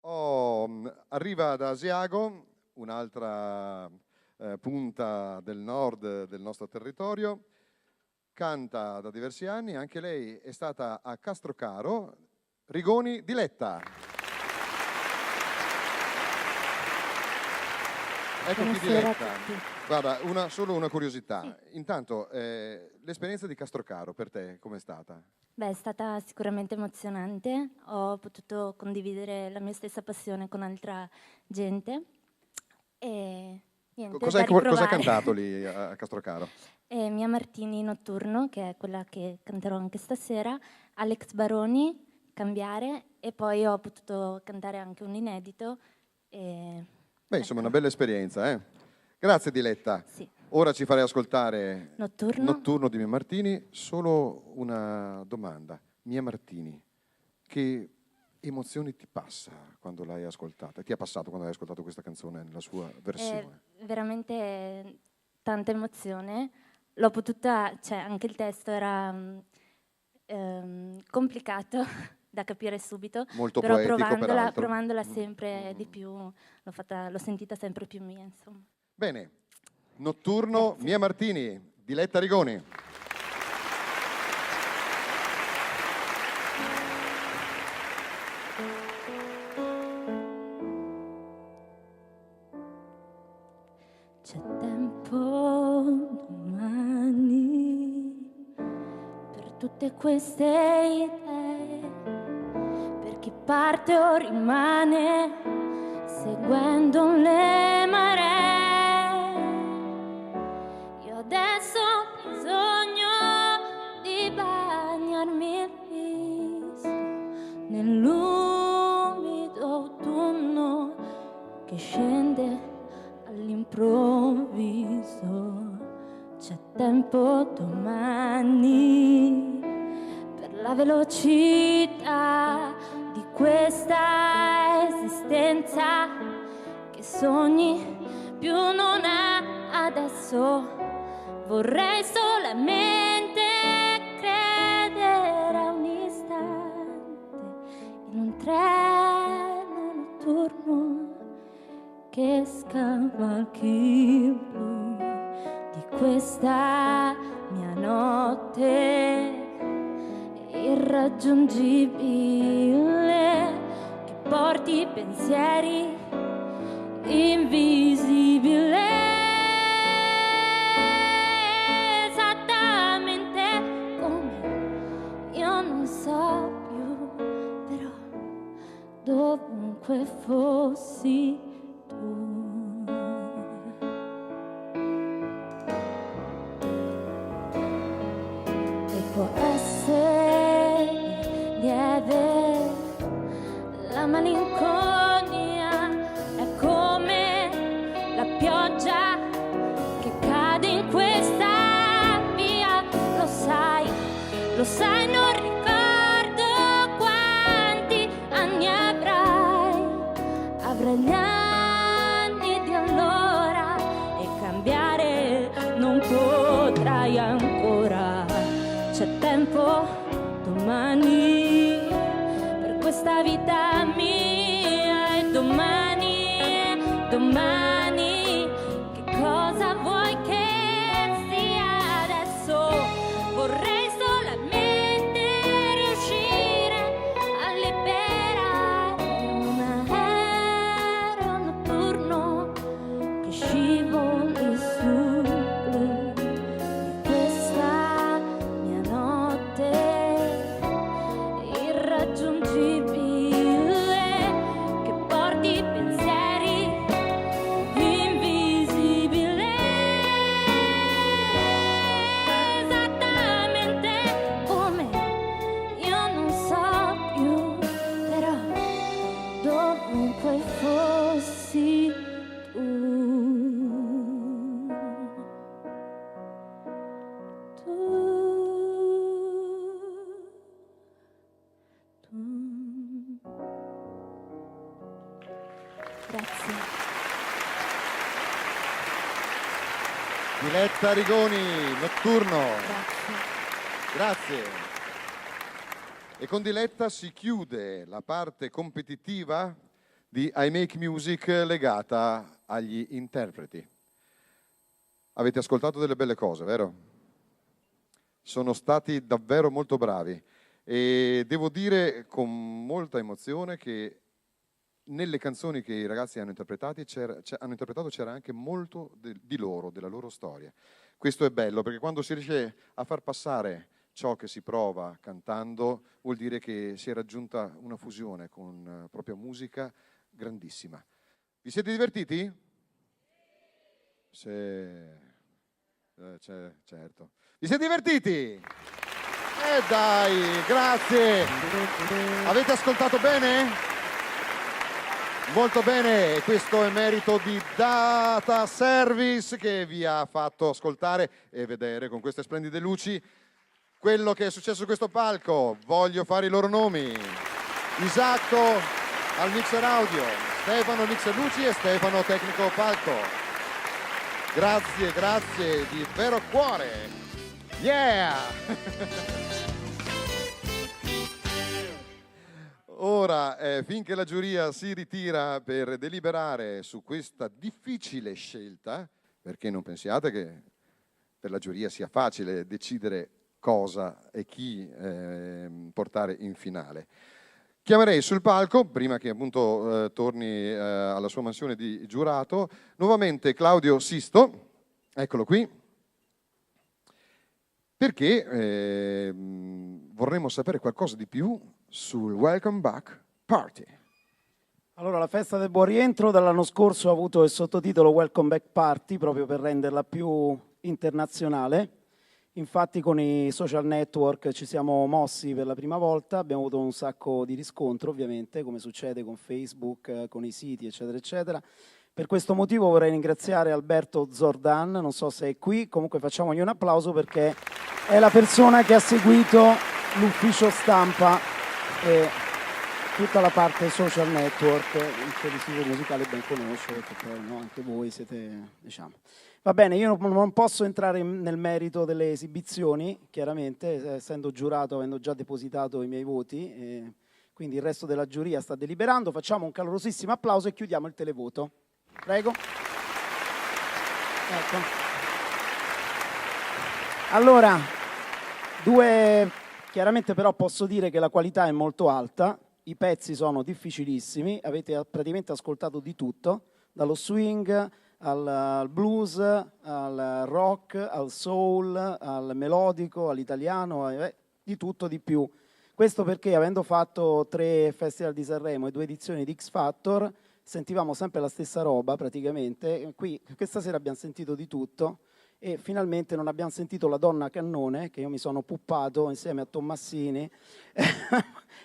Arriva da Asiago, un'altra punta del nord del nostro territorio, canta da diversi anni, anche lei è stata a Castrocaro. Rigoni Diletta. Eccoti Diletta. Guarda, solo una curiosità. Sì. Intanto, l'esperienza di Castrocaro per te com'è stata? Beh, è stata sicuramente emozionante. Ho potuto condividere la mia stessa passione con altra gente. E niente, Cosa hai cantato lì a Castrocaro? Mia Martini Notturno, che è quella che canterò anche stasera, Alex Baroni, Cambiare, e poi ho potuto cantare anche un inedito. Beh, insomma, una bella esperienza, eh? Grazie Diletta. Sì. Ora ci farei ascoltare Notturno di Mia Martini. Solo una domanda. Mia Martini, che emozioni ti passa quando l'hai ascoltata? Ti è passato quando hai ascoltato questa canzone nella sua versione? Veramente tanta emozione. L'ho potuta, cioè anche il testo era complicato da capire subito, molto però poetico, provandola sempre di più, l'ho sentita sempre più mia, insomma. Bene, Notturno, grazie. Mia Martini, Diletta Rigoni. C'è tempo domani per tutte queste idee, per chi parte o rimane seguendo le maree. Io adesso ho bisogno di bagnarmi il viso nell'umido autunno che scende all'improvviso. C'è tempo domani per la velocità di questa esistenza che sogni più non ha adesso. Vorrei solamente credere a un istante in un treno notturno che scavalchi il blu di questa mia notte irraggiungibile, che porti pensieri invisibili, esattamente come io non so più, però dovunque fossi e può essere lieve la malinconia, è come la pioggia che cade in questa via. Lo sai, non ricordo quanti anni avrai gli anni di allora, e cambiare non potrai ancora. C'è tempo domani per questa vita mia, e domani che cosa vuoi che sia adesso? Vorrei solamente riuscire a liberare un aereo notturno che scivoli sul blu di questa mia notte irraggiungibile, che porti pensieri invisibili, esattamente come io non so più, però dovunque fossi Grazie. Diletta Rigoni, Notturno. Grazie. Grazie. E con Diletta si chiude la parte competitiva di I Make Music legata agli interpreti. Avete ascoltato delle belle cose, vero? Sono stati davvero molto bravi e devo dire con molta emozione che nelle canzoni che i ragazzi hanno interpretato c'era anche molto di loro, della loro storia. Questo è bello perché quando si riesce a far passare ciò che si prova cantando vuol dire che si è raggiunta una fusione con propria musica grandissima. Vi siete divertiti? Sì, certo. Vi siete divertiti? Dai, grazie! Avete ascoltato bene? Molto bene, questo è merito di Data Service che vi ha fatto ascoltare e vedere con queste splendide luci quello che è successo su questo palco. Voglio fare i loro nomi. Isacco al mixer audio, Stefano al mixer luci e Stefano tecnico palco. Grazie, grazie di vero cuore. Yeah! Ora, finché la giuria si ritira per deliberare su questa difficile scelta, perché non pensiate che per la giuria sia facile decidere cosa e chi portare in finale. Chiamerei sul palco, prima che appunto torni alla sua mansione di giurato, nuovamente Claudio Sisto, eccolo qui, perché vorremmo sapere qualcosa di più sul Welcome Back Party. Allora, la festa del buon rientro dall'anno scorso ha avuto il sottotitolo Welcome Back Party proprio per renderla più internazionale. Infatti con i social network ci siamo mossi per la prima volta, abbiamo avuto un sacco di riscontro ovviamente, come succede con Facebook, con i siti eccetera eccetera. Per questo motivo vorrei ringraziare Alberto Zordan, non so se è qui, comunque facciamogli un applauso perché è la persona che ha seguito l'ufficio stampa e tutta la parte social network, il istituto musicale ben conosce, perché poi no, anche voi siete, diciamo. Va bene, io non posso entrare nel merito delle esibizioni, chiaramente, essendo giurato, avendo già depositato i miei voti, quindi il resto della giuria sta deliberando. Facciamo un calorosissimo applauso e chiudiamo il televoto. Prego. Ecco. Allora, chiaramente però posso dire che la qualità è molto alta, i pezzi sono difficilissimi, avete praticamente ascoltato di tutto, dallo swing al blues, al rock, al soul, al melodico, all'italiano, di tutto di più. Questo perché avendo fatto 3 Festival di Sanremo e 2 edizioni di X Factor, sentivamo sempre la stessa roba praticamente. Qui questa sera abbiamo sentito di tutto e finalmente non abbiamo sentito la donna cannone, che io mi sono puppato insieme a Tommassini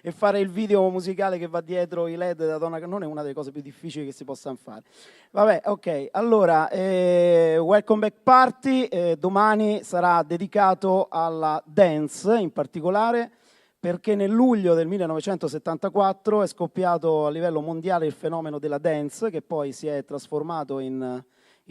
e fare il video musicale che va dietro i LED della donna cannone è una delle cose più difficili che si possano fare. Vabbè, ok, allora Welcome Back Party domani sarà dedicato alla dance in particolare, perché nel luglio del 1974 è scoppiato a livello mondiale il fenomeno della dance, che poi si è trasformato in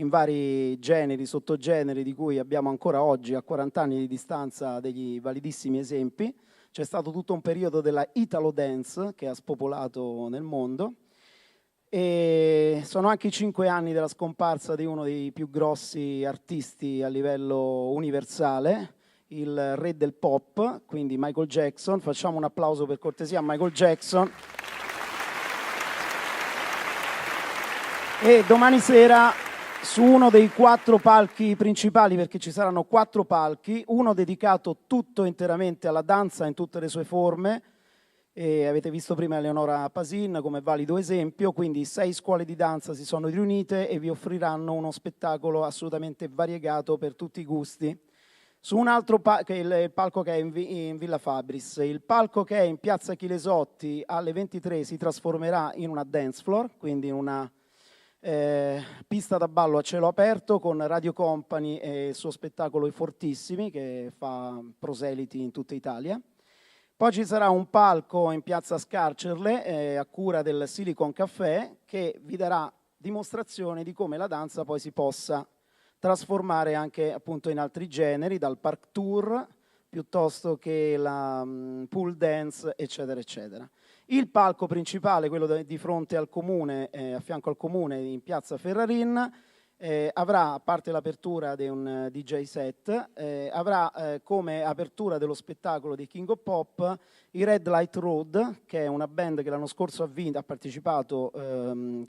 vari generi, sottogeneri, di cui abbiamo ancora oggi, a 40 anni di distanza, degli validissimi esempi. C'è stato tutto un periodo della Italo Dance che ha spopolato nel mondo, e sono anche i 5 anni della scomparsa di uno dei più grossi artisti a livello universale, il re del pop, quindi Michael Jackson. Facciamo un applauso per cortesia a Michael Jackson. E domani sera su uno dei 4 palchi principali, perché ci saranno 4 palchi, uno dedicato tutto interamente alla danza in tutte le sue forme, e avete visto prima Eleonora Pasin come valido esempio, quindi 6 scuole di danza si sono riunite e vi offriranno uno spettacolo assolutamente variegato per tutti i gusti. Su un altro che è il palco che è in Villa Fabris, il palco che è in Piazza Chilesotti alle 23 si trasformerà in una dance floor, quindi in una pista da ballo a cielo aperto con Radio Company e il suo spettacolo I Fortissimi che fa proseliti in tutta Italia. Poi ci sarà un palco in Piazza Scarcerle a cura del Silicon Café che vi darà dimostrazione di come la danza poi si possa trasformare anche appunto in altri generi, dal park tour piuttosto che la pool dance, eccetera, eccetera. Il palco principale, quello di fronte al comune, a fianco al comune, in piazza Ferrarin, avrà, a parte l'apertura di un DJ set, avrà come apertura dello spettacolo di King of Pop i Red Light Road, che è una band che l'anno scorso ha partecipato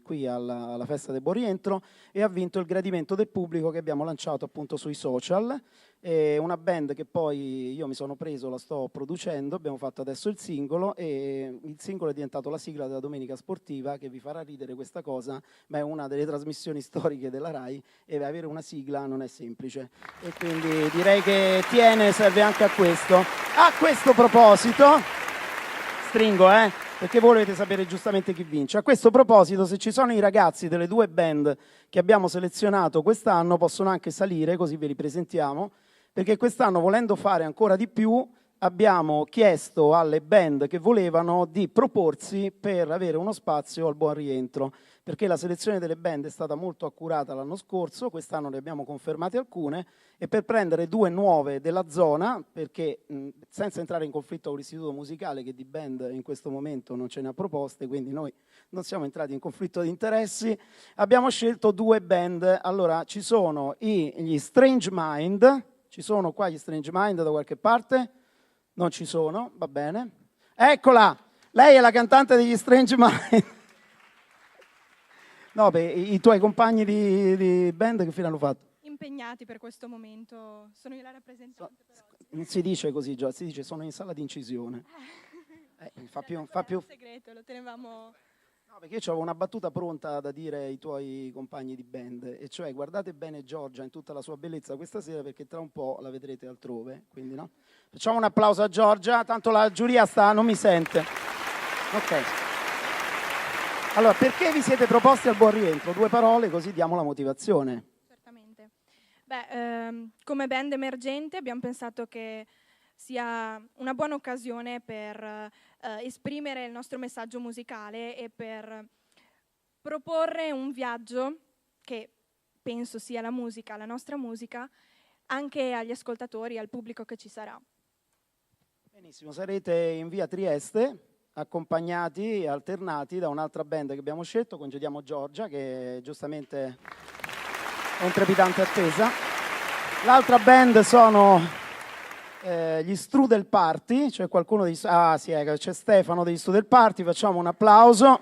qui alla festa del Buon Rientro e ha vinto il gradimento del pubblico che abbiamo lanciato appunto sui social. È una band che poi io mi sono preso, la sto producendo, abbiamo fatto adesso il singolo e il singolo è diventato la sigla della Domenica Sportiva, che vi farà ridere questa cosa, ma è una delle trasmissioni storiche della RAI e avere una sigla non è semplice e quindi direi che serve anche a questo. A questo proposito, stringo perché voi volete sapere giustamente chi vince. A questo proposito, se ci sono i ragazzi delle 2 band che abbiamo selezionato quest'anno, possono anche salire, così ve li presentiamo, perché quest'anno, volendo fare ancora di più, abbiamo chiesto alle band che volevano di proporsi per avere uno spazio al Buon Rientro, perché la selezione delle band è stata molto accurata l'anno scorso, quest'anno ne abbiamo confermate alcune, e per prendere 2 nuove della zona, perché senza entrare in conflitto con l'istituto musicale, che di band in questo momento non ce ne ha proposte, quindi noi non siamo entrati in conflitto di interessi, abbiamo scelto 2 band. Allora, ci sono gli Strange Mind. Ci sono qua gli Strange Mind da qualche parte? Non ci sono, va bene. Eccola! Lei è la cantante degli Strange Mind. No, i tuoi compagni di band che fine hanno fatto? Impegnati per questo momento, sono io la rappresentante. Non si dice così, Gio, si dice sono in sala di incisione. Fa più... segreto, lo tenevamo... No, perché io avevo una battuta pronta da dire ai tuoi compagni di band, e cioè guardate bene Giorgia in tutta la sua bellezza questa sera, perché tra un po' la vedrete altrove, quindi no? Facciamo un applauso a Giorgia, tanto la giuria non mi sente. Ok. Allora, perché vi siete proposti al Buon Rientro? 2 parole, così diamo la motivazione. Certamente. Come band emergente abbiamo pensato che sia una buona occasione per esprimere il nostro messaggio musicale e per proporre un viaggio che penso sia la musica, la nostra musica, anche agli ascoltatori, al pubblico che ci sarà. Benissimo, sarete in via Trieste, accompagnati e alternati da un'altra band che abbiamo scelto, congediamo Giorgia, che giustamente è in trepidante attesa. L'altra band sono gli Strudel Party, c'è qualcuno di... Ah sì, c'è Stefano degli Strudel Party, facciamo un applauso.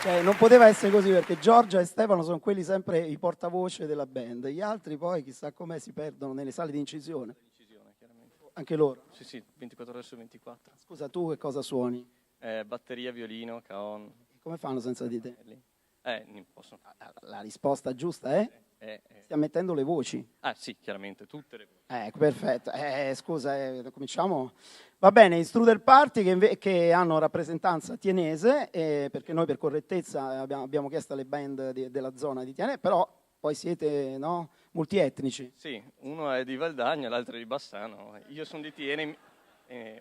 Cioè, non poteva essere così, perché Giorgia e Stefano sono quelli sempre i portavoce della band, gli altri poi chissà com'è si perdono nelle sale di incisione. Anche loro? Sì, 24 ore su 24. Scusa, tu che cosa suoni? Batteria, violino, cajon. Come fanno senza di te? Non posso. La risposta giusta è? Stiamo mettendo le voci. Ah sì, chiaramente, tutte le voci. Perfetto. Scusa, cominciamo. Va bene, i Strudel Party che hanno rappresentanza tienese, perché noi per correttezza abbiamo chiesto alle band della zona di Tiene, però poi siete multietnici. Sì, uno è di Valdagno, l'altro è di Bassano. Io sono di Tiene,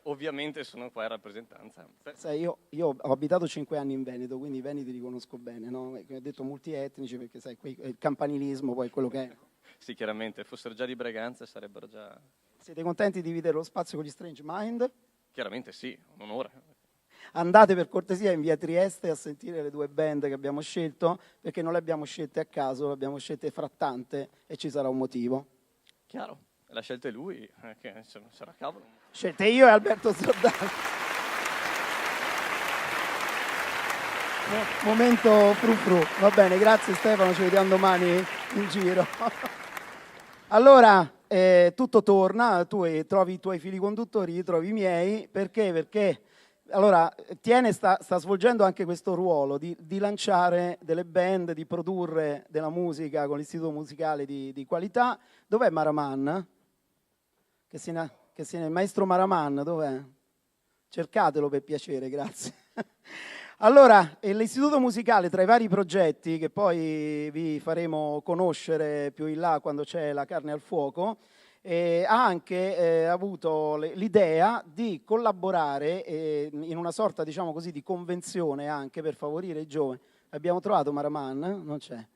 ovviamente sono qua in rappresentanza. Sai, io ho abitato 5 anni in Veneto, quindi i veneti li conosco bene, no? Ho detto multietnici perché sai, il campanilismo poi è quello che è. Sì, chiaramente, fossero già di Braganza sarebbero già... Siete contenti di dividere lo spazio con gli Strange Mind? Chiaramente sì, un onore. Andate per cortesia in via Trieste a sentire le 2 band che abbiamo scelto, perché non le abbiamo scelte a caso, le abbiamo scelte frattante e ci sarà un motivo. Chiaro, la scelta è lui, che sarà cavolo. Scelte io e Alberto Zordano. Momento frufru. Va bene, grazie Stefano, ci vediamo domani in giro. Allora, tutto torna, tu trovi i tuoi fili conduttori, io trovi i miei, perché allora Tiene sta svolgendo anche questo ruolo di lanciare delle band, di produrre della musica con l'istituto musicale di qualità. Dov'è Maraman? Il maestro Maraman, dov'è? Cercatelo per piacere, grazie. Allora, l'istituto musicale, tra i vari progetti che poi vi faremo conoscere più in là quando c'è la carne al fuoco, ha anche avuto l'idea di collaborare in una sorta, diciamo così, di convenzione anche per favorire i giovani. Abbiamo trovato Maraman? Non c'è.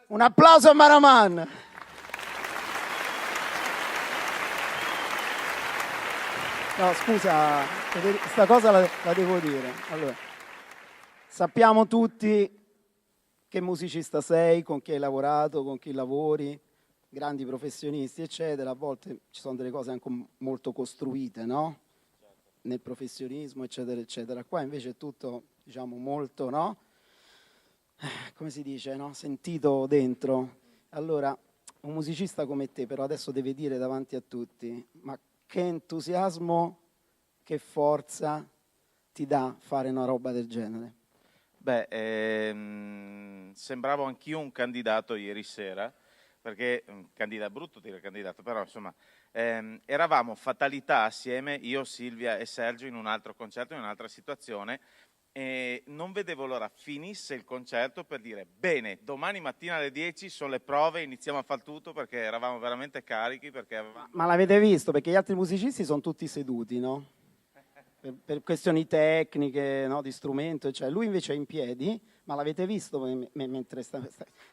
Un applauso a Maraman! No, scusa, questa cosa la devo dire. Allora, sappiamo tutti che musicista sei, con chi hai lavorato, con chi lavori, grandi professionisti, eccetera. A volte ci sono delle cose anche molto costruite, no? Nel professionismo, eccetera, eccetera. Qua invece è tutto, diciamo, molto, no? Come si dice, no? Sentito dentro. Allora, un musicista come te, però, adesso deve dire davanti a tutti, ma che entusiasmo, che forza ti dà fare una roba del genere? Beh, sembravo anch'io un candidato ieri sera, perché, brutto dire candidato, però insomma, eravamo fatalità assieme, io, Silvia e Sergio, in un altro concerto, in un'altra situazione, e non vedevo l'ora finisse il concerto per dire bene, domani mattina alle 10 sono le prove, iniziamo a far tutto, perché eravamo veramente carichi. Ma l'avete visto? Perché gli altri musicisti sono tutti seduti, no? Per questioni tecniche, no? Di strumento, cioè lui invece è in piedi, ma l'avete visto mentre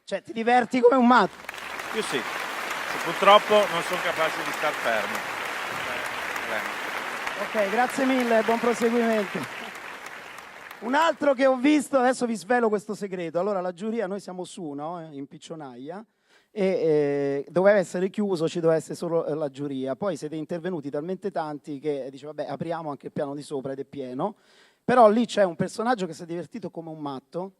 cioè ti diverti come un matto? Io sì, purtroppo non sono capace di star fermo. Ok, grazie mille, buon proseguimento. Un altro che ho visto, adesso vi svelo questo segreto. Allora, la giuria, noi siamo su, no? In Piccionaia, e doveva essere chiuso, ci doveva essere solo la giuria. Poi siete intervenuti talmente tanti che dice, vabbè, apriamo anche il piano di sopra ed è pieno. Però lì c'è un personaggio che si è divertito come un matto,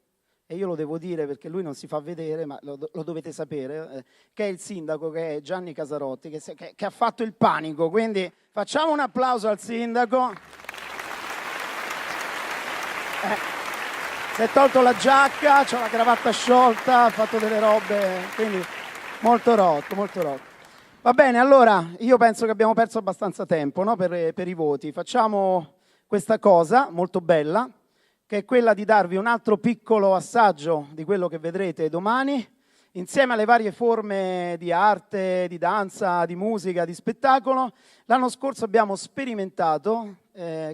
e io lo devo dire perché lui non si fa vedere, ma lo dovete sapere, che è il sindaco, che è Gianni Casarotti, che ha fatto il panico. Quindi facciamo un applauso al sindaco. Si è tolto la giacca, c'ha la cravatta sciolta, ha fatto delle robe, quindi molto rotto, molto rotto. Va bene, allora, io penso che abbiamo perso abbastanza tempo, no, per i voti. Facciamo questa cosa molto bella, che è quella di darvi un altro piccolo assaggio di quello che vedrete domani, insieme alle varie forme di arte, di danza, di musica, di spettacolo. L'anno scorso abbiamo sperimentato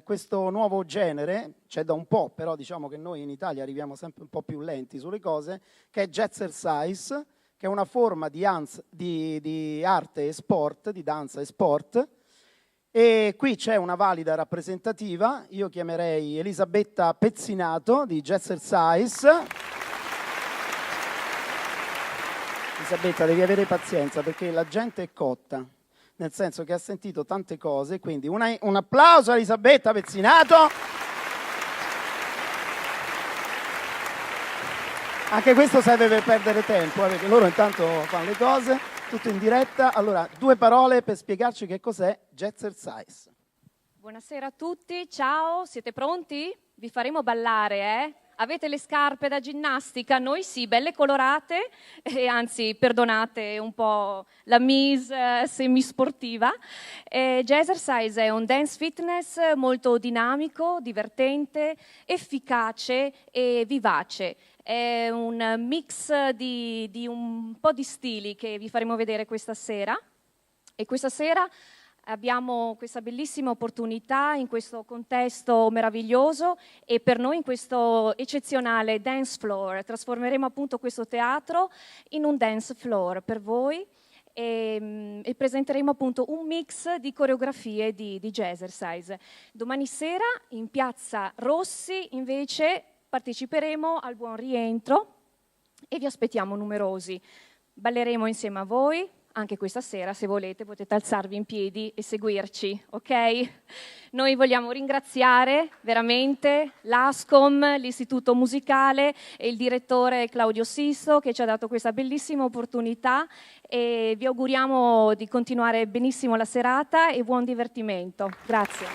questo nuovo genere, c'è da un po', però diciamo che noi in Italia arriviamo sempre un po' più lenti sulle cose, che è Jazzercise, che è una forma di arte e sport, di danza e sport. E qui c'è una valida rappresentativa, io chiamerei Elisabetta Pezzinato di Jazzercise. Elisabetta, devi avere pazienza perché la gente è cotta, nel senso che ha sentito tante cose, quindi un applauso a Elisabetta Pezzinato. Anche questo serve per perdere tempo, perché loro intanto fanno le cose, tutto in diretta. Allora, 2 parole per spiegarci che cos'è Jazzercise. Buonasera a tutti, ciao, siete pronti? Vi faremo ballare, eh? Avete le scarpe da ginnastica? Noi sì, belle colorate, e anzi, perdonate un po' la mise semisportiva. Jazzercise è un dance fitness molto dinamico, divertente, efficace e vivace. È un mix di un po' di stili che vi faremo vedere questa sera. E questa sera abbiamo questa bellissima opportunità in questo contesto meraviglioso e per noi in questo eccezionale dance floor. Trasformeremo appunto questo teatro in un dance floor per voi e presenteremo appunto un mix di coreografie di Jazzercise. Domani sera in Piazza Rossi invece parteciperemo al buon rientro e vi aspettiamo numerosi. Balleremo insieme a voi. Anche questa sera, se volete, potete alzarvi in piedi e seguirci, ok? Noi vogliamo ringraziare veramente l'ASCOM, l'Istituto Musicale e il direttore Claudio Sisto che ci ha dato questa bellissima opportunità e vi auguriamo di continuare benissimo la serata e buon divertimento. Grazie.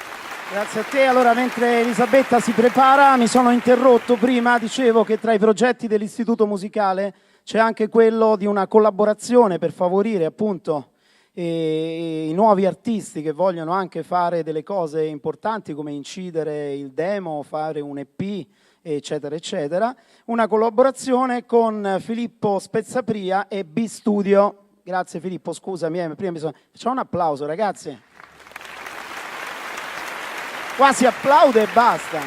Grazie a te. Allora, mentre Elisabetta si prepara, mi sono interrotto prima, dicevo che tra i progetti dell'Istituto Musicale c'è anche quello di una collaborazione per favorire appunto i nuovi artisti che vogliono anche fare delle cose importanti come incidere il demo, fare un EP, eccetera, eccetera. Una collaborazione con Filippo Spezzapria e B-Studio. Grazie Filippo, scusami, prima facciamo un applauso, ragazzi. Qua si applaude e basta.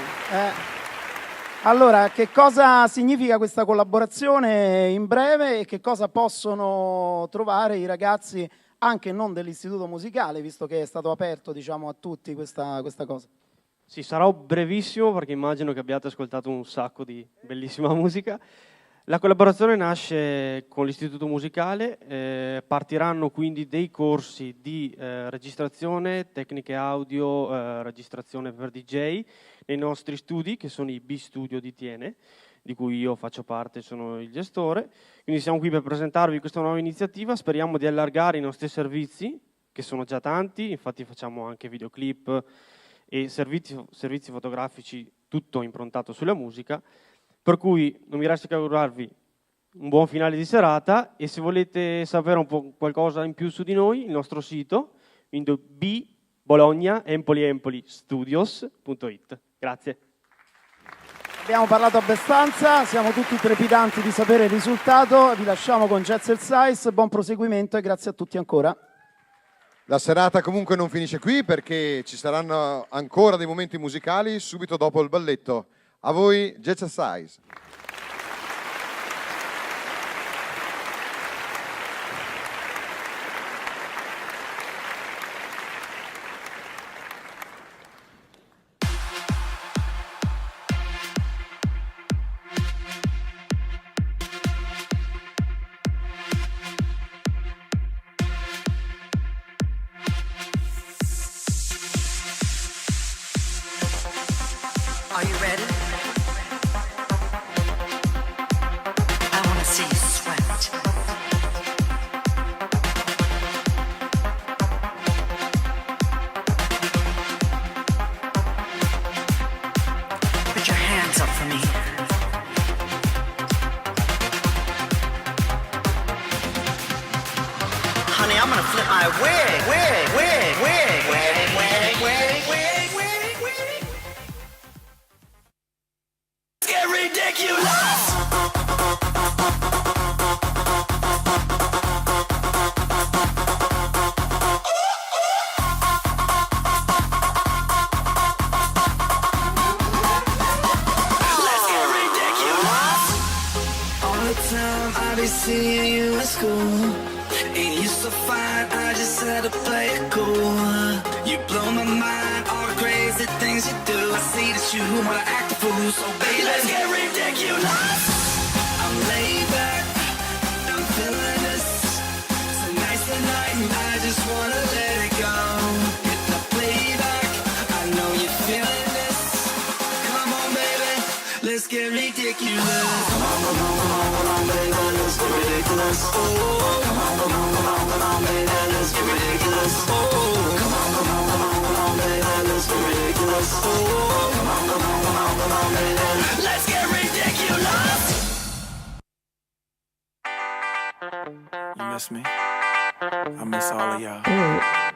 Allora, che cosa significa questa collaborazione in breve e che cosa possono trovare i ragazzi anche non dell'istituto musicale, visto che è stato aperto, diciamo, a tutti questa cosa. Sì, sarò brevissimo perché immagino che abbiate ascoltato un sacco di bellissima musica. La collaborazione nasce con l'Istituto Musicale, partiranno quindi dei corsi di registrazione, tecniche audio, registrazione per DJ nei nostri studi, che sono i B-Studio di Tiene, di cui io faccio parte, sono il gestore. Quindi siamo qui per presentarvi questa nuova iniziativa, speriamo di allargare i nostri servizi, che sono già tanti, infatti facciamo anche videoclip e servizi fotografici, tutto improntato sulla musica, per cui non mi resta che augurarvi un buon finale di serata e se volete sapere un po' qualcosa in più su di noi, il nostro sito, quindi b-bologna-empoli-studios.it. Grazie. Abbiamo parlato abbastanza, siamo tutti trepidanti di sapere il risultato, vi lasciamo con Jazz El Size, buon proseguimento e grazie a tutti ancora. La serata comunque non finisce qui perché ci saranno ancora dei momenti musicali subito dopo il balletto. A voi, Jazz El Size. Are you ready? I wanna see you sweat. Put your hands up for me. Honey, I'm gonna flip my wig. Get ridiculous! All the time I be seeing you in school. Ain't you so fine, I just had to play it cool. You blow my mind, all the crazy things you do. I see that you wanna act a fool, so baby, let's get ridiculous. I'm laid back, I'm feeling this. Tonight's the night, and I just wanna let it go. Hit the playback, I know you're feeling this. Come on, baby, let's get ridiculous. Come on, baby, let's get ridiculous. Oh, come on, baby, let's get ridiculous. Oh, come on, baby, let's get ridiculous. Oh, come on, baby, let's get ridiculous. You miss me? I miss all of y'all.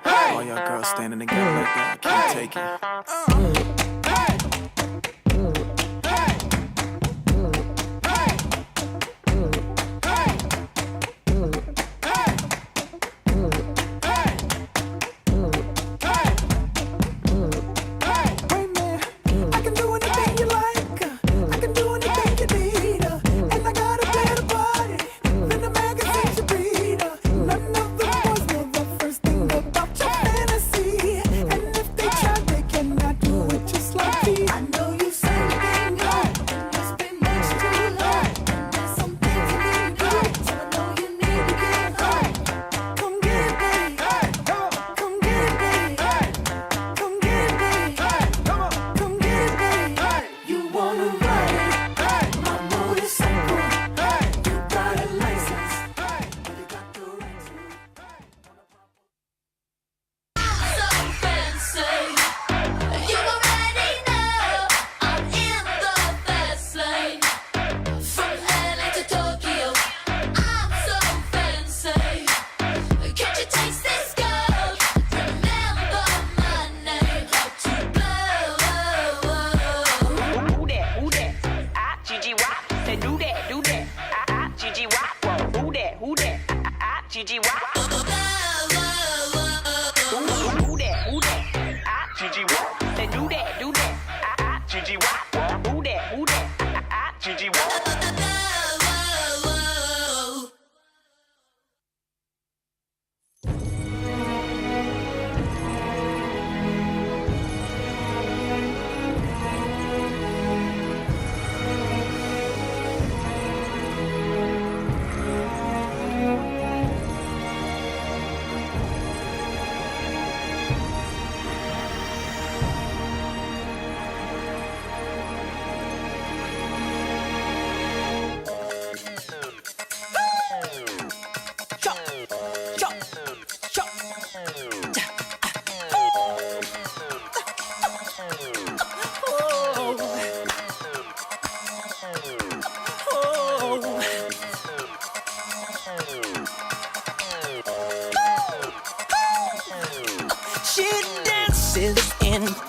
All y'all girls standing together like that. I can't take it.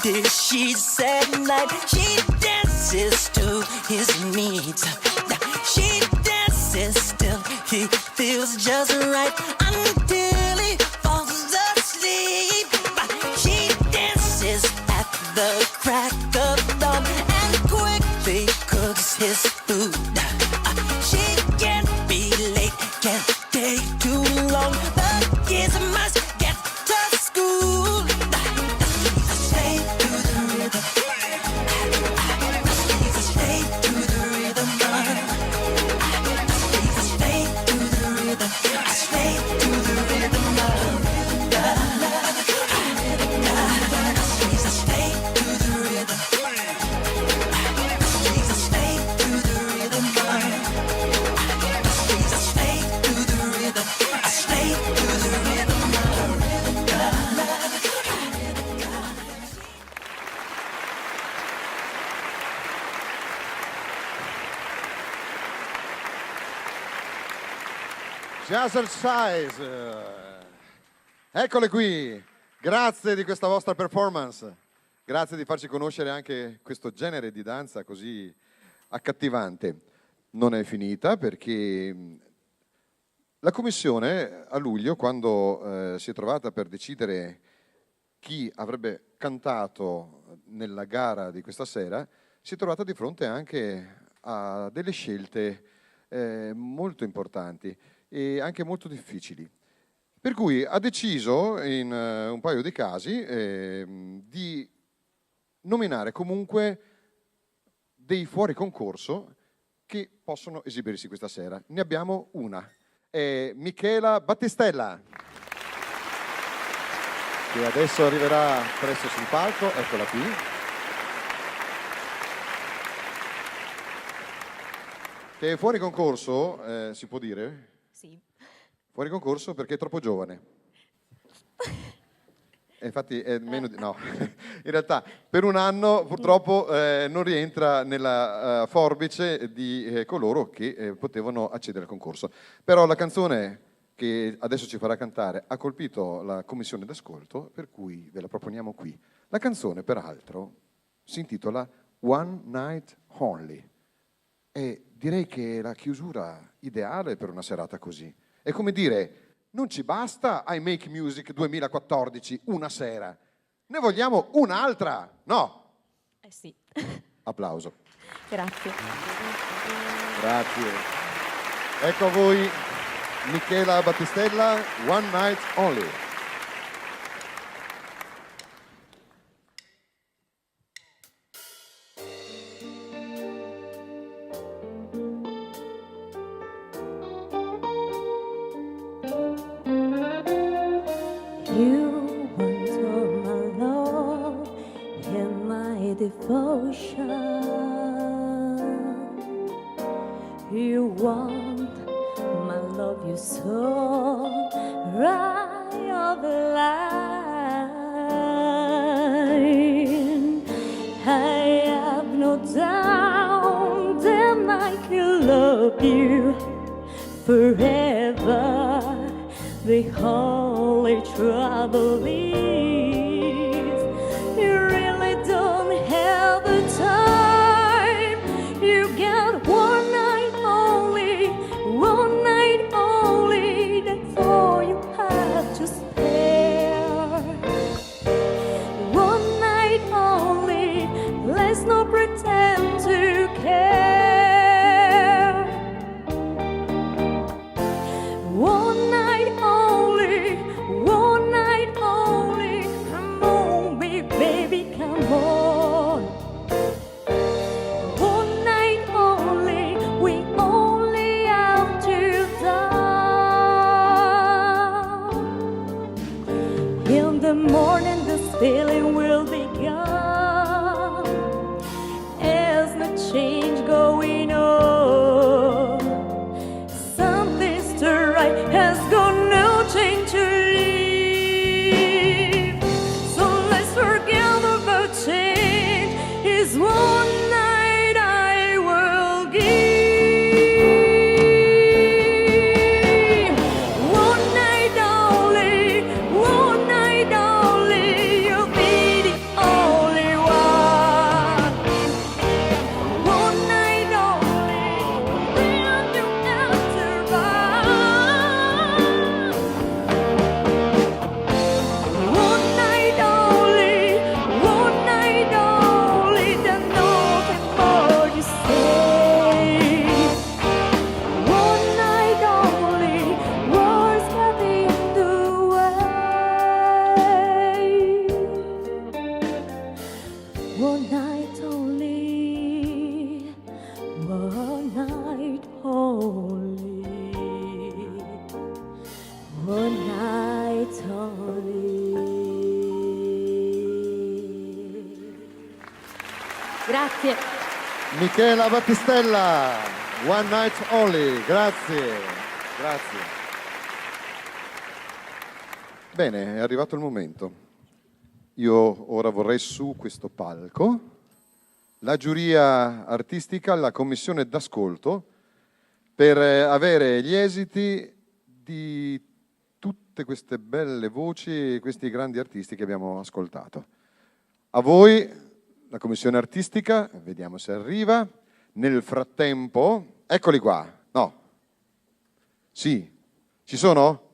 his sheets at night. She dances to his needs. She dances till he feels just right until he falls asleep. She dances at the crack of dawn and quickly cooks his food. She can't be late, can't take too long. The kids must get to school. Stay to the rhythm. Stay to the rhythm. Stay to the rhythm. Stay to the rhythm. Stay to the rhythm. Stay to the rhythm. Stay to the rhythm. Stay to the rhythm. Jazzercise. Eccole qui. Grazie di questa vostra performance. Grazie di farci conoscere anche questo genere di danza così accattivante. Non è finita perché la commissione a luglio, quando si è trovata per decidere chi avrebbe cantato nella gara di questa sera, si è trovata di fronte anche a delle scelte molto importanti e anche molto difficili. Per cui ha deciso, in un paio di casi, di nominare comunque dei fuori concorso che possono esibirsi questa sera. Ne abbiamo una, è Michela Battistella, che adesso arriverà presto sul palco, eccola qui. Che è fuori concorso, si può dire? Sì. Fuori concorso perché è troppo giovane. E infatti è meno di... No, in realtà per un anno purtroppo non rientra nella forbice di coloro che potevano accedere al concorso. Però la canzone che adesso ci farà cantare ha colpito la commissione d'ascolto, per cui ve la proponiamo qui. La canzone, peraltro, si intitola One Night Only. E direi che è la chiusura ideale per una serata così. È come dire, non ci basta I Make Music 2014 una sera, ne vogliamo un'altra, no? Sì. Applauso. Grazie. Grazie. Ecco a voi Michela Battistella, One Night Only. You want all my love and my devotion. You want my love, you so right of the line. I have no doubt that I can love you forever. The only trouble is you really don't have the time. You got one night only, that's all you have to spare. One night only, let's not pretend to care. One night only, come on, baby, come on. One night only, Grazie. Michela Battistella, One Night Only, grazie, grazie. Bene, è arrivato il momento. Io ora vorrei su questo palco la giuria artistica, la commissione d'ascolto, per avere gli esiti di tutte queste belle voci e questi grandi artisti che abbiamo ascoltato. A voi, la commissione artistica, vediamo se arriva. Nel frattempo, eccoli qua. No. Sì. Ci sono?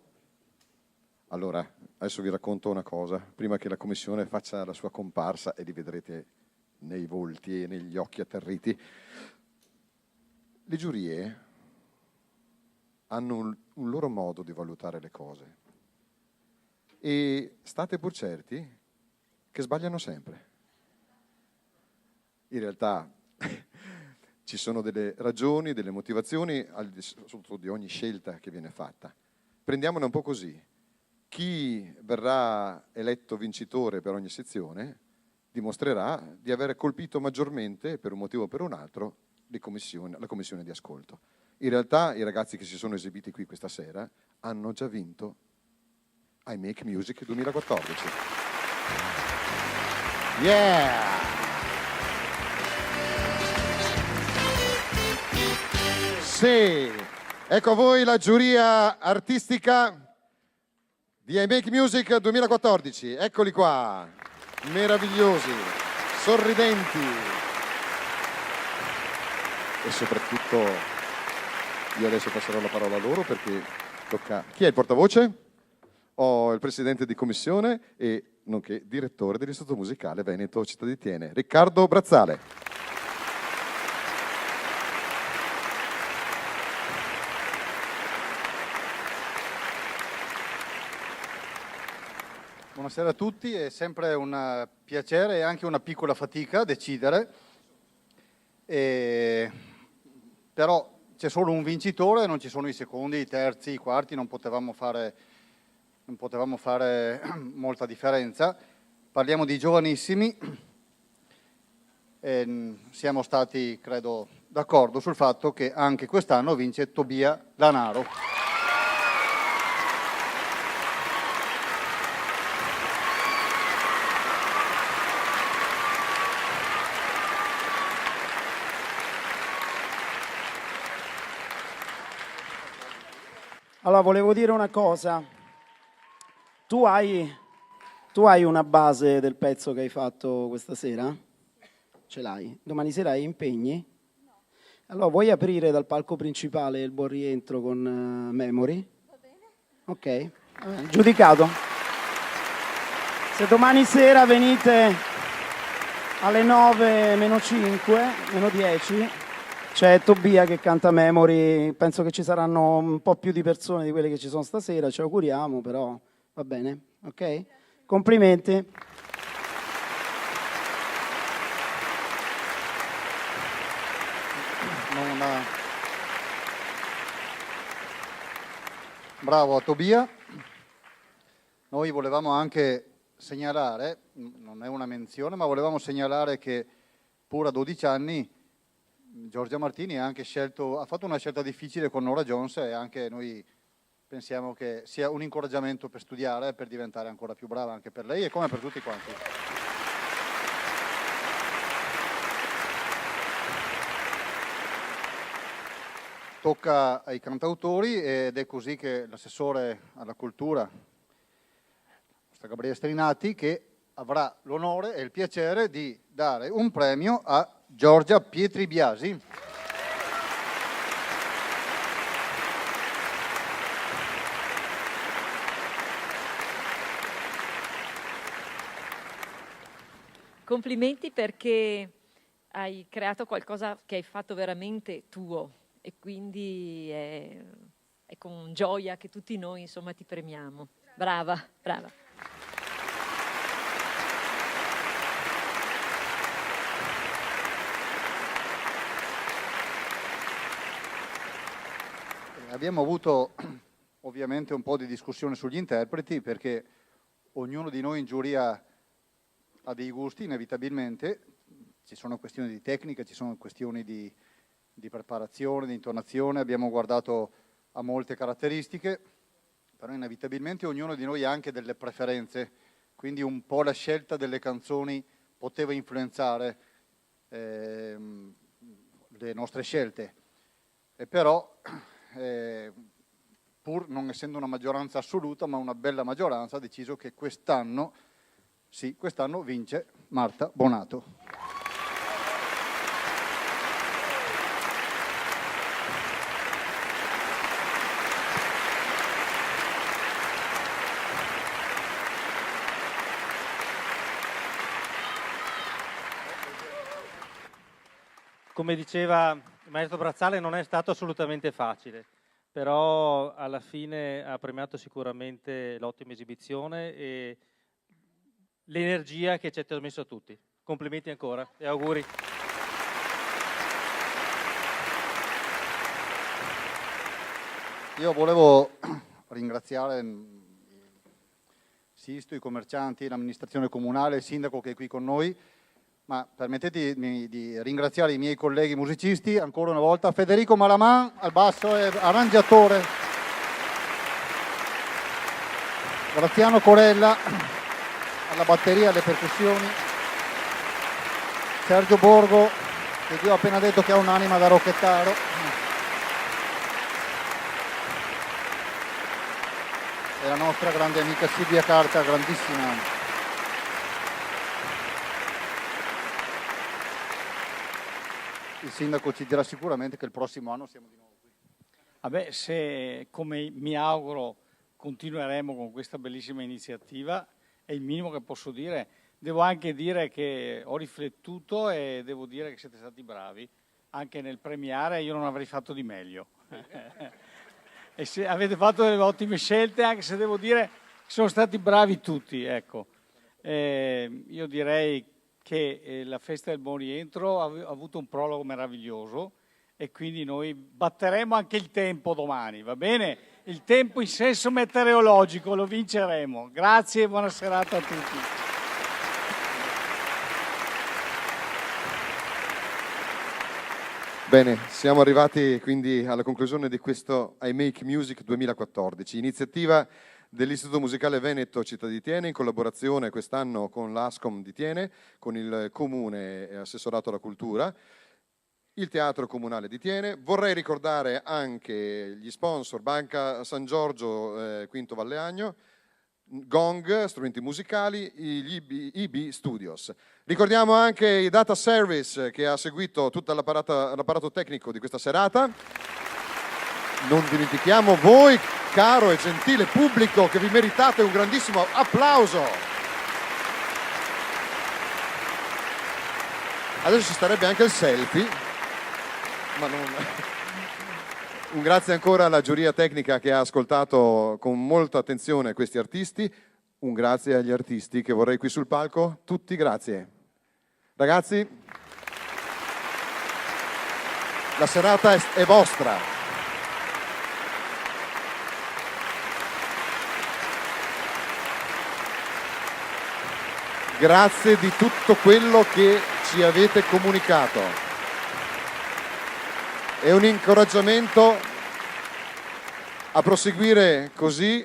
Allora, adesso vi racconto una cosa. Prima che la commissione faccia la sua comparsa, e li vedrete nei volti e negli occhi atterriti, le giurie hanno un loro modo di valutare le cose. E state pur certi che sbagliano sempre. In realtà ci sono delle ragioni, delle motivazioni al di sotto di ogni scelta che viene fatta. Prendiamone un po' così. Chi verrà eletto vincitore per ogni sezione dimostrerà di aver colpito maggiormente, per un motivo o per un altro, la commissione di ascolto. In realtà i ragazzi che si sono esibiti qui questa sera hanno già vinto I Make Music 2014. Yeah! Sì, ecco a voi la giuria artistica di I Make Music 2014. Eccoli qua, meravigliosi, sorridenti e soprattutto io adesso passerò la parola a loro perché tocca... Chi è il portavoce? Ho il presidente di commissione e nonché direttore dell'Istituto Musicale Veneto Città di Tiene, Riccardo Brazzale. Buonasera a tutti, è sempre un piacere e anche una piccola fatica decidere, però c'è solo un vincitore, non ci sono i secondi, i terzi, i quarti, non potevamo fare molta differenza. Parliamo di giovanissimi e siamo stati, credo, d'accordo sul fatto che anche quest'anno vince Tobia Lanaro. Allora, volevo dire una cosa. Tu hai una base del pezzo che hai fatto questa sera? Ce l'hai? Domani sera hai impegni? No. Allora, vuoi aprire dal palco principale il buon rientro con Memory? Va bene. Ok, va bene. Giudicato. Se domani sera venite alle 9 meno 5, meno 10... C'è Tobia che canta Memory, penso che ci saranno un po' più di persone di quelle che ci sono stasera, ci auguriamo, però va bene, ok? Complimenti. Bravo a Tobia. Noi volevamo anche segnalare, non è una menzione, ma volevamo segnalare che pur a 12 anni Giorgia Martini ha fatto una scelta difficile con Nora Jones e anche noi pensiamo che sia un incoraggiamento per studiare e per diventare ancora più brava anche per lei e come per tutti quanti. Tocca ai cantautori ed è così che l'assessore alla cultura, Gabriele Strinati, che avrà l'onore e il piacere di dare un premio a Giorgia Pietri Biasi. Complimenti perché hai creato qualcosa che hai fatto veramente tuo e quindi è con gioia che tutti noi insomma ti premiamo. Brava, brava. Abbiamo avuto ovviamente un po' di discussione sugli interpreti perché ognuno di noi in giuria ha dei gusti inevitabilmente, ci sono questioni di tecnica, ci sono questioni di preparazione, di intonazione, abbiamo guardato a molte caratteristiche, però inevitabilmente ognuno di noi ha anche delle preferenze, quindi un po' la scelta delle canzoni poteva influenzare le nostre scelte, e però pur non essendo una maggioranza assoluta ma una bella maggioranza, ha deciso che quest'anno vince Marta Bonato. Come diceva il maestro Brazzale, non è stato assolutamente facile, però alla fine ha premiato sicuramente l'ottima esibizione e l'energia che ci ha trasmesso a tutti. Complimenti ancora e auguri. Io volevo ringraziare Sisto, i commercianti, l'amministrazione comunale, il sindaco che è qui con noi, ma permettetemi di ringraziare i miei colleghi musicisti, ancora una volta, Federico Malaman al basso e arrangiatore, Graziano Corella alla batteria e alle percussioni, Sergio Borgo, che io ho appena detto che ha un'anima da rocchettaro, e la nostra grande amica Silvia Carta, grandissima. Il sindaco ci dirà sicuramente che il prossimo anno siamo di nuovo qui. Vabbè, se come mi auguro continueremo con questa bellissima iniziativa, è il minimo che posso dire. Devo anche dire che ho riflettuto e devo dire che siete stati bravi anche nel premiare, io non avrei fatto di meglio. E se avete fatto delle ottime scelte, anche se devo dire che sono stati bravi tutti, ecco. Io direi che la festa del buon rientro ha avuto un prologo meraviglioso e quindi noi batteremo anche il tempo domani, va bene? Il tempo in senso meteorologico lo vinceremo. Grazie e buona serata a tutti. Bene, siamo arrivati quindi alla conclusione di questo I Make Music 2014, iniziativa dell'Istituto Musicale Veneto Città di Tiene, in collaborazione quest'anno con l'ASCOM di Tiene, con il Comune e Assessorato alla Cultura, il Teatro Comunale di Tiene. Vorrei ricordare anche gli sponsor: Banca San Giorgio, Quinto Valleagno, Gong, strumenti musicali, gli IB Studios. Ricordiamo anche i Data Service che ha seguito tutto l'apparato tecnico di questa serata. Non dimentichiamo voi, caro e gentile pubblico, che vi meritate un grandissimo applauso. Adesso ci starebbe anche il selfie, ma non... Un grazie ancora alla giuria tecnica che ha ascoltato con molta attenzione questi artisti. Un grazie agli artisti che vorrei qui sul palco. Tutti grazie. Ragazzi, la serata è vostra. Grazie di tutto quello che ci avete comunicato. È un incoraggiamento a proseguire così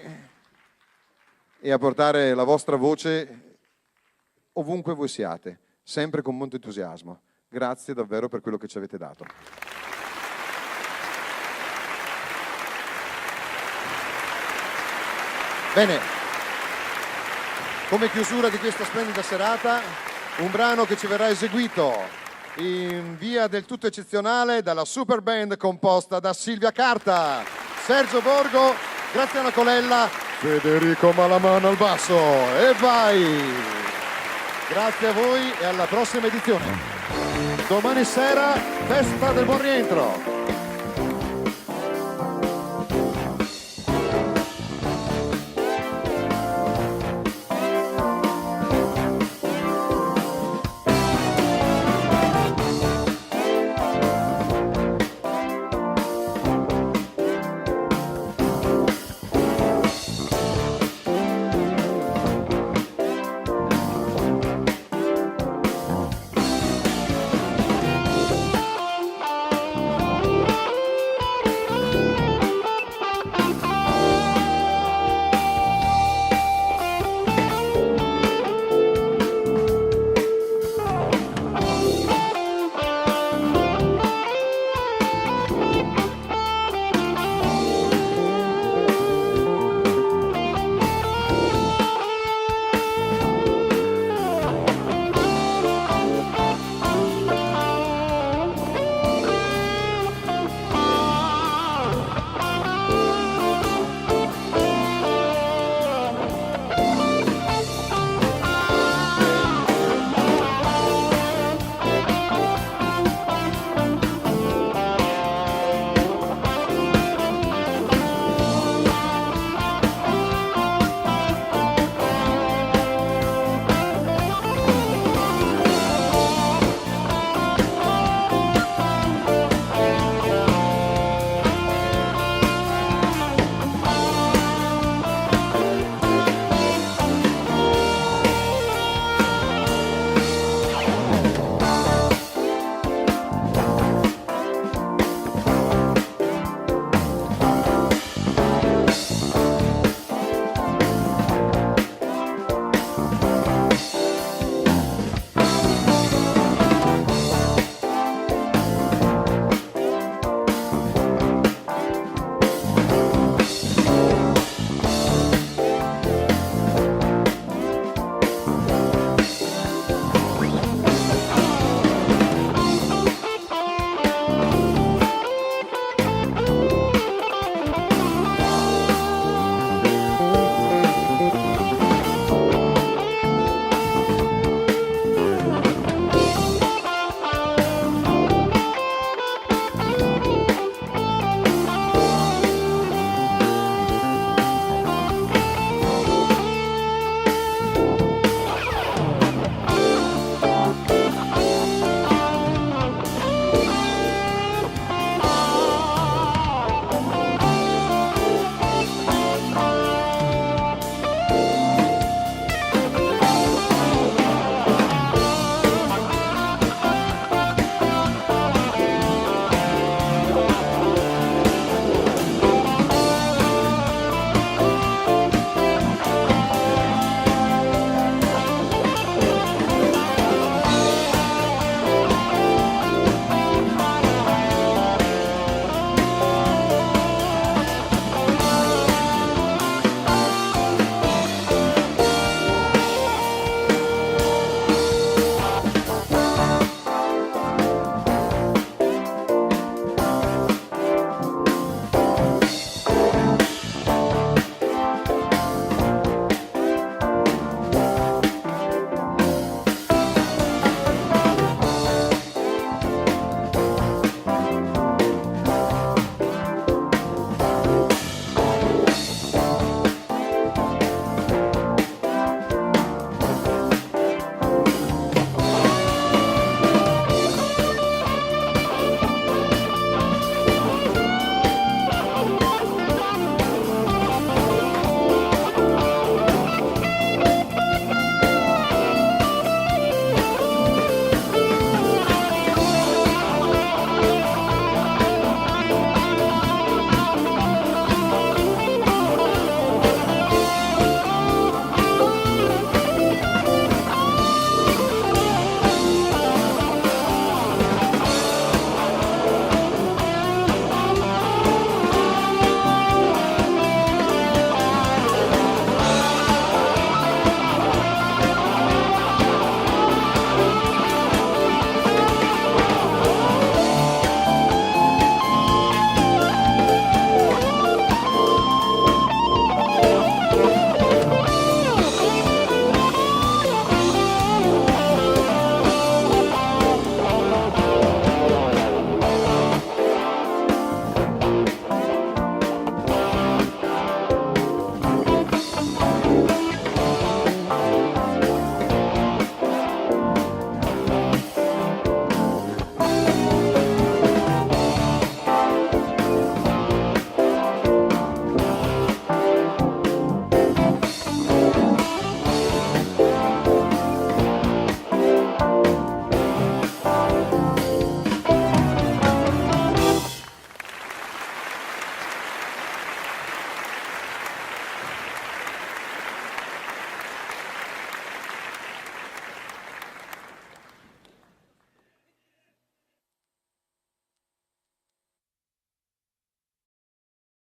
e a portare la vostra voce ovunque voi siate, sempre con molto entusiasmo. Grazie davvero per quello che ci avete dato. Bene. Come chiusura di questa splendida serata, un brano che ci verrà eseguito in via del tutto eccezionale dalla super band composta da Silvia Carta, Sergio Borgo, Graziano Colella, Federico Malaman al basso. E vai! Grazie a voi e alla prossima edizione. Domani sera, festa del buon rientro.